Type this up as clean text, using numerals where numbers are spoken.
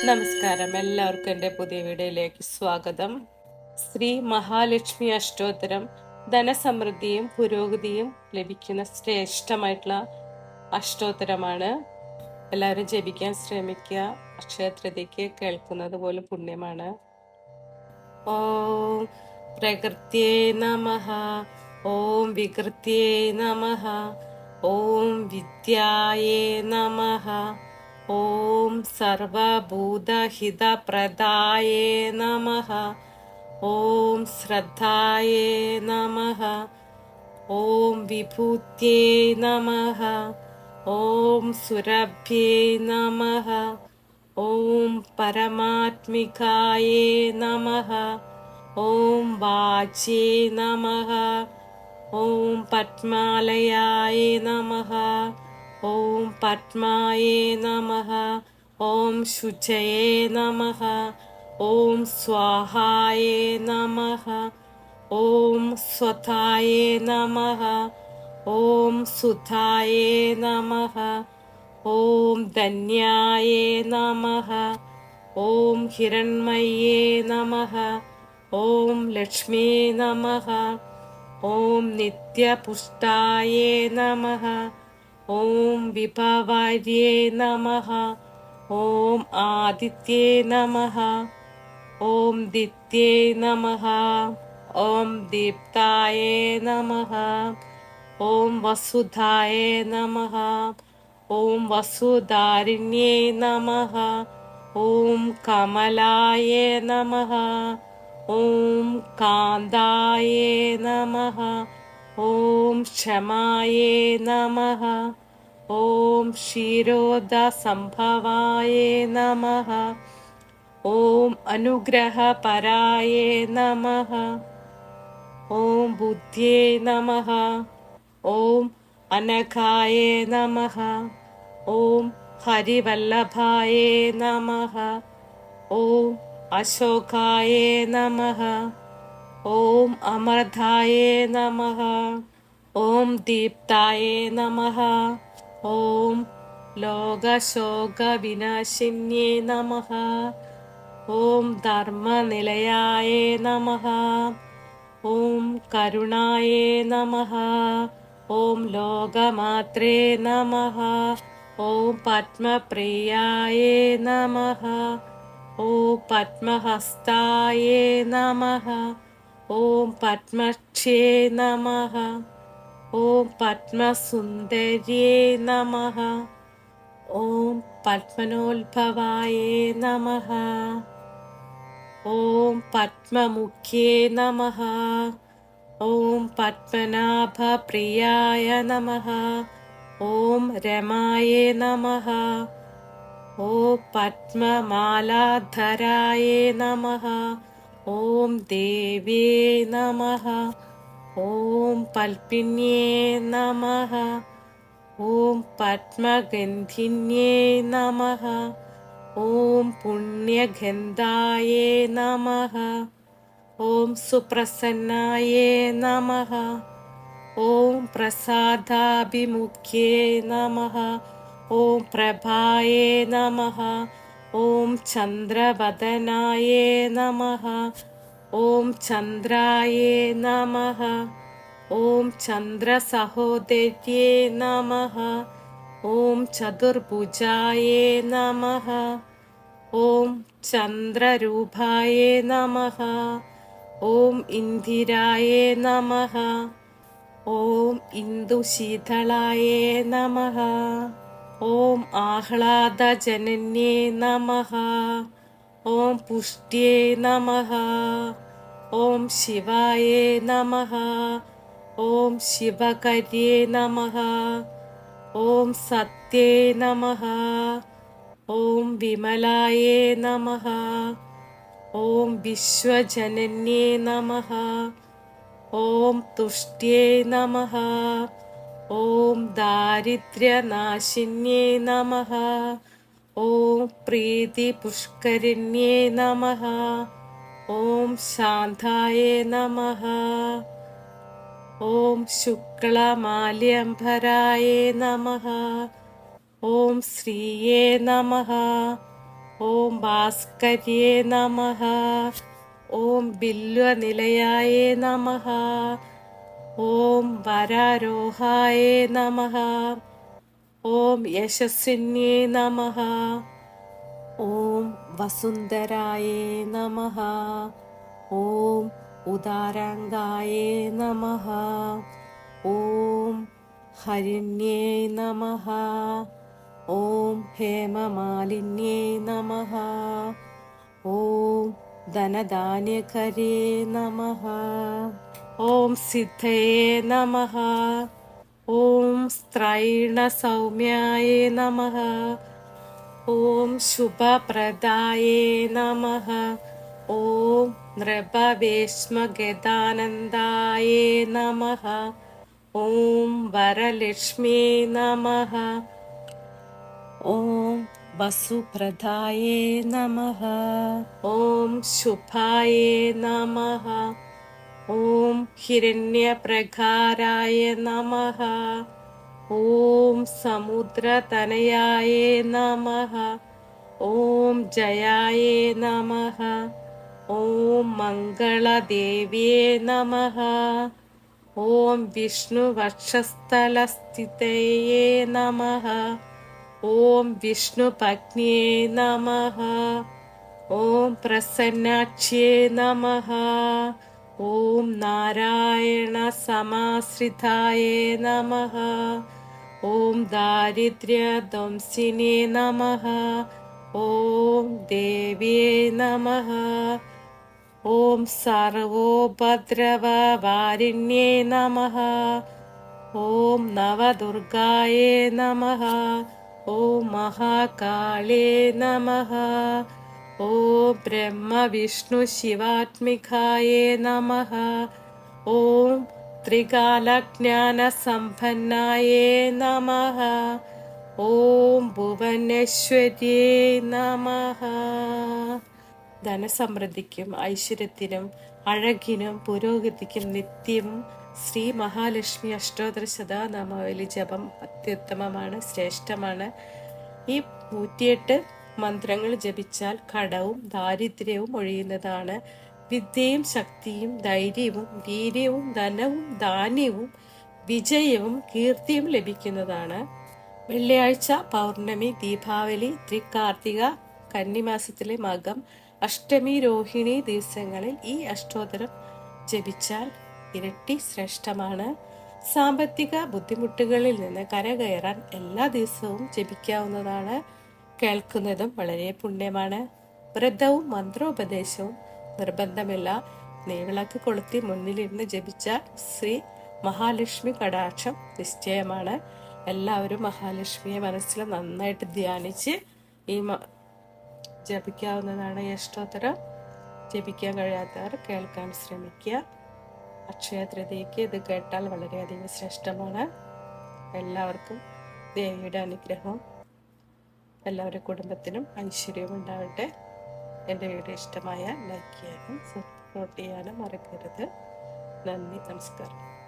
നമസ്കാരം, എല്ലാവർക്കും എൻ്റെ പുതിയ വീഡിയോയിലേക്ക് സ്വാഗതം. ശ്രീ മഹാലക്ഷ്മി അഷ്ടോത്തരം ധനസമൃദ്ധിയും പുരോഗതിയും ലഭിക്കുന്ന ശ്രേഷ്ഠമായിട്ടുള്ള അഷ്ടോത്തരമാണ്. എല്ലാവരും ജപിക്കാൻ ശ്രമിക്കുക. അക്ഷയതൃതീയക്ക് കേൾക്കുന്നത് പോലും പുണ്യമാണ്. ഓം പ്രകൃത്യേ നമഃ. ഓം വികൃത്യേ നമഃ. ഓം വിദ്യായേ നമഃ. ഓം സർവഭൂതഹിതപ്രദായേ നമഃ. ഓം ശ്രദ്ധായേ നമഃ. ഓം വിഭൂത്യേ നമഃ. ഓം സുരഭ്യേ നമഃ. ഓം പരമാത്മികായേ നമഃ. ഓം വാച്യേ നമഃ. ഓം പത്മാലയായേ നമഃ. ഓം പത്മായേ നമഃ. ഓം ശുചയേ നമഃ. ഓം സ്വാഹായേ നമഃ. ഓം സ്വതായേ നമഃ. ഓം സുധായേ നമഃ. ഓം ധന്യായേ നമഃ. ഓം ഹിരണ്മയേ നമഃ. ഓം ലക്ഷ്മീ നമഃ. ഓം നിത്യപുഷ്ടായേ നമഃ. ഓം വിഭവാര്യേ നമഃ. ഓം ആദിത്യേ നമഃ. ഓം ദിത്യേ നമഃ. ഓം ദീപ്തായേ നമഃ. ഓം വസുധായേ നമഃ. ഓം വസുധാരിണ്യേ നമഃ. ഓം കമലായേ നമഃ. ഓം കാന്തായേ നമഃ. ഓം ക്ഷമായേ നമഃ. ഓം ക്ഷീരോദസംഭവായേ നമഃ. ഓം അനുഗ്രഹപരായേ നമഃ. ഓം ബുദ്ധ്യേ നമഃ. ഓം അനഘായേ നമഃ. ഓം ഹരിവല്ലഭായേ നമഃ. ഓം അശോകായേ നമഃ. ഓം അമർധായേ നമഃ. ഓം ദീപ്തായേ നമഃ. ഓം ലോകശോകവിനാശിന്യേ നമഃ. ഓം ധർമ്മനിലയായേ നമഃ. ഓം കരുണായേ നമഃ. ഓം ലോകമാത്രേ നമഃ. ഓം പത്മപ്രിയായേ നമഃ. ഓം പത്മഹസ്തായേ നമഃ. ഓം പത്മക്ഷേ നമഃ. ഓം പത്മസുന്ദര്യേ നമഃ. ഓം പത്മനോത്ഭവായേ നമഃ. ഓം പത്മമുഖ്യേ നമഃ. ഓം പത്മനാഭപ്രിയായ നമഃ. ഓം രമായേ നമഃ. ഓം പത്മമാലാധരായേ നമഃ. ഓം ദേവ്യേ നമഃ. ഓം പൽപിന്യേ നമഃ. ഓം പത്മഗന്ധിന്യേ നമഃ. ഓം പുണ്യഗന്ധായേ നമഃ. ഓം സുപ്രസന്നായേ നമഃ. ഓം പ്രസാദാഭിമുഖ്യേ നമഃ. ഓം പ്രഭായേ നമഃ. ഓം ചന്ദ്രവദനായേ നമഃ. ഓം ചന്ദ്രായേ നമഃ. ഓം ചന്ദ്രസഹോദര്യേ നമഃ. ഓം ചതുർഭുജായേ നമഃ. ഓം ചന്ദ്രരൂപായേ നമഃ. ഓം ഇന്ദിരായേ നമഃ. ഓം ഇന്ദുശീതളായേ നമഃ. ഓം ആഹ്ലാദജനന്യേ നമഃ. ഓം പുഷ്ട്യേ നമഃ. ഓം ശിവായേ നമഃ. ഓം ശിവകര്യേ നമഃ. ഓം സത്യേ നമഃ. ഓം വിമലായേ നമഃ. ഓം വിശ്വജനന്യേ നമഃ. ഓം തുഷ്ട്യേ നമഃ. ഓം ദാരിദ്ര്യനാശിന്യേ നമഃ. ഓം പ്രീതിപുഷ്കരിണ്യേ നമഃ. ഓം ശാന്തായേ നമഃ. ഓം ശുക്ലമാല്യംഭരായേ നമഃ. ഓം ശ്രീയേ നമഃ. ഓം ഓം ഭാസ്കര്യെ നമഃ. ഓം ബില്വനിലയായേ നമഃ. ഓം വരാരോഹായേ നമഃ. ഓം യശസ്വിന്യേ നമഃ. ഓം വസുന്ധരായേ നമഃ. ഓം ഉദാരാംഗായേ നമഃ. ഓം ഹരിണ്യേ നമഃ. ഓം ഹേമമാലിന്യേ നമഃ. ഓം ധനധാന്യകരേ നമഃ. ഓം സിദ്ധയേ നമഃ. ഓം സ്ത്രൈണസൗമ്യായേ നമഃ. ഓം ശുഭപ്രദായേ നമഃ. ഓം നൃപവേശ്മഗതാനന്ദായേ നമഃ. ഓം വരലക്ഷ്മ്യേ നമഃ. ഓം വസുപ്രദായേ നമഃ. ഓം ശുഭായേ നമഃ. ഓം ഹിരണ്യപ്രകാരായ നമഃ. ഓം സമുദ്രതനയായേ നമഃ. ഓം ജയായേ നമഃ. ഓം മംഗളദേവ്യേ നമഃ. ഓം വിഷ്ണുവക്ഷസ്ഥലസ്ഥിതയേ നമഃ. ഓം വിഷ്ണുപത്ന്യേ നമഃ. ഓം പ്രസന്നാക്ഷ്യേ നമഃ. ഓം നാരായണ സമാശ്രിതായേ നമഃ. ഓം ദാരിദ്ര്യധ്വംസിനേ നമഃ. ഓം ദേവ്യേ നമഃ. ഓം സർവോപദ്രവവാരിണ്യേ നമഃ. ഓം നവദുർഗായേ നമഃ. ഓം മഹാകാളേ നമഃ. ഓം ബ്രഹ്മവിഷ്ണു ശിവാത്മികായേ നമഃ. ഓം ത്രികാലജ്ഞാനസമ്പന്നായേ നമഃ. ഓം ഭുവനേശ്വര്യേ നമഃ. ധനസമൃദ്ധിക്കും ഐശ്വര്യത്തിനും അഴകിനും പുരോഗതിക്കും നിത്യവും ശ്രീ മഹാലക്ഷ്മി അഷ്ടോത്തര ശതനാമാവലി ജപം അത്യുത്തമമാണ്, ശ്രേഷ്ഠമാണ്. ഈ 108 മന്ത്രങ്ങൾ ജപിച്ചാൽ കടവും ദാരിദ്ര്യവും ഒഴിയുന്നതാണ്. വിദ്യയും ശക്തിയും ധൈര്യവും വീര്യവും ധനവും ധാന്യവും വിജയവും കീർത്തിയും ലഭിക്കുന്നതാണ്. വെള്ളിയാഴ്ച, പൗർണമി, ദീപാവലി, തൃക്കാർത്തിക, കന്നിമാസത്തിലെ മകം, അഷ്ടമി, രോഹിണി ദിവസങ്ങളിൽ ഈ അഷ്ടോത്തരം ജപിച്ചാൽ ഇരട്ടി ശ്രേഷ്ഠമാണ്. സാമ്പത്തിക ബുദ്ധിമുട്ടുകളിൽ നിന്ന് കരകയറാൻ എല്ലാ ദിവസവും ജപിക്കാവുന്നതാണ്. കേൾക്കുന്നതും വളരെ പുണ്യമാണ്. വ്രതവും മന്ത്രോപദേശവും നിർബന്ധമില്ല. നെയ്വിളക്ക് കൊളുത്തി മുന്നിലിരുന്ന് ജപിച്ചാൽ ശ്രീ മഹാലക്ഷ്മി കടാക്ഷം നിശ്ചയമാണ്. എല്ലാവരും മഹാലക്ഷ്മിയെ മനസ്സിൽ നന്നായിട്ട് ധ്യാനിച്ച് ഈ ജപിക്കാവുന്നതാണ്. ഈ അഷ്ടോത്തരം ജപിക്കാൻ കഴിയാത്തവർ കേൾക്കാൻ ശ്രമിക്കുക. അക്ഷയ തൃതീയയ്ക്ക് ഇത് കേട്ടാൽ വളരെയധികം ശ്രേഷ്ഠമാണ്. എല്ലാവർക്കും ദേവിയുടെ അനുഗ്രഹവും എല്ലാവരുടെ കുടുംബത്തിനും ഐശ്വര്യവും ഉണ്ടാവട്ടെ. എൻ്റെ വീഡിയോ ഇഷ്ടമായ ലൈക്ക് ചെയ്യാനും സപ്പോർട്ട് ചെയ്യാനും മറക്കരുത്. നന്ദി, നമസ്കാരം.